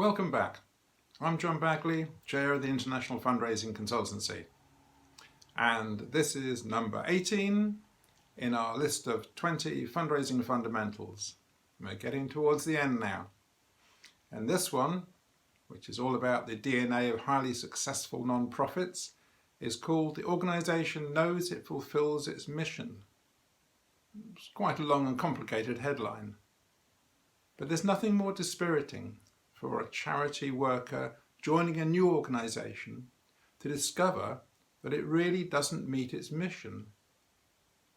Welcome back. I'm John Bagley, Chair of the International Fundraising Consultancy, and this is number 18 in our list of 20 fundraising fundamentals. We're getting towards the end now, and this one, which is all about the DNA of highly successful non-profits, is called "The Organisation Knows It Fulfills Its Mission." It's quite a long and complicated headline, but there's nothing more dispiriting for a charity worker joining a new organisation to discover that it really doesn't meet its mission.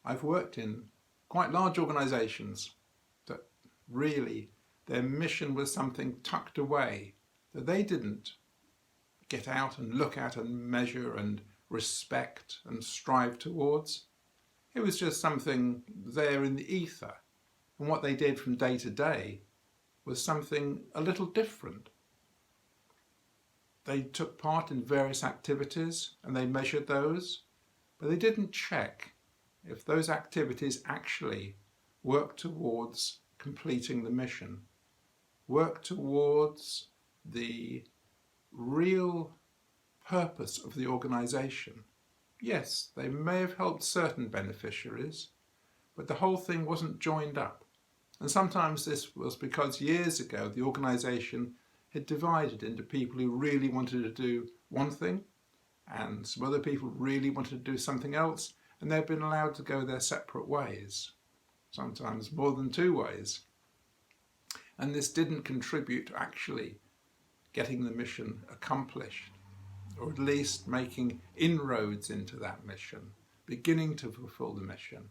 I've worked in quite large organisations that really their mission was something tucked away that they didn't get out and look at and measure and respect and strive towards. It was just something there in the ether, and what they did from day to day was something a little different. They took part in various activities and they measured those, but they didn't check if those activities actually worked towards completing the mission, worked towards the real purpose of the organisation. Yes, they may have helped certain beneficiaries, but the whole thing wasn't joined up. And sometimes this was because years ago the organisation had divided into people who really wanted to do one thing and some other people really wanted to do something else, and they'd been allowed to go their separate ways, sometimes more than two ways. And this didn't contribute to actually getting the mission accomplished, or at least making inroads into that mission, beginning to fulfill the mission.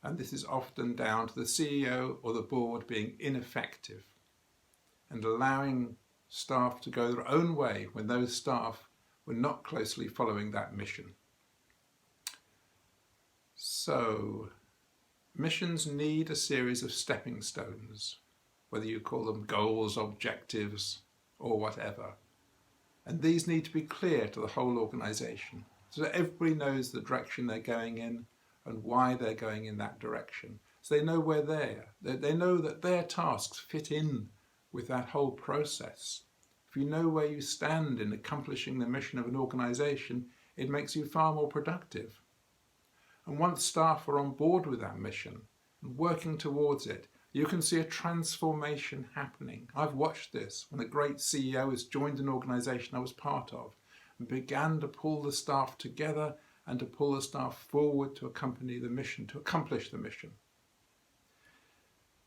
And this is often down to the CEO or the board being ineffective and allowing staff to go their own way when those staff were not closely following that mission. So, missions need a series of stepping stones, whether you call them goals, objectives, or whatever. And these need to be clear to the whole organisation so that everybody knows the direction they're going in and why they're going in that direction. So they know where they know that their tasks fit in with that whole process. If you know where you stand in accomplishing the mission of an organisation, it makes you far more productive. And once staff are on board with that mission and working towards it, you can see a transformation happening. I've watched this when a great CEO has joined an organisation I was part of and began to pull the staff together and to pull the staff forward to accompany the mission, to accomplish the mission.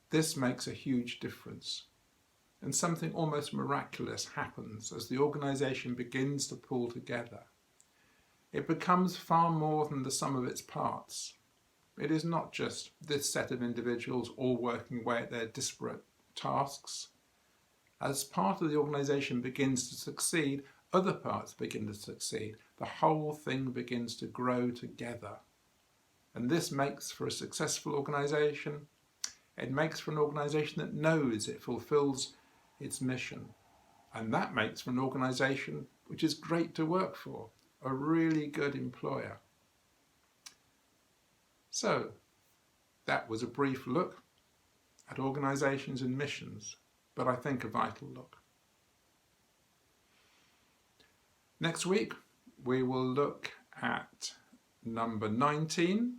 This makes a huge difference. And something almost miraculous happens as the organisation begins to pull together. It becomes far more than the sum of its parts. It is not just this set of individuals all working away at their disparate tasks. As part of the organisation begins to succeed, other parts begin to succeed. The whole thing begins to grow together. And this makes for a successful organisation. It makes for an organisation that knows it fulfills its mission. And that makes for an organisation which is great to work for, a really good employer. So, that was a brief look at organisations and missions, but I think a vital look. Next week, we will look at number 19,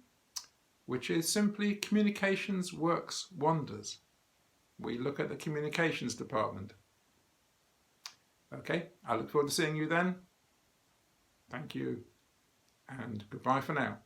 which is simply Communications Works Wonders. We look at the communications department. Okay, I look forward to seeing you then. Thank you, and goodbye for now.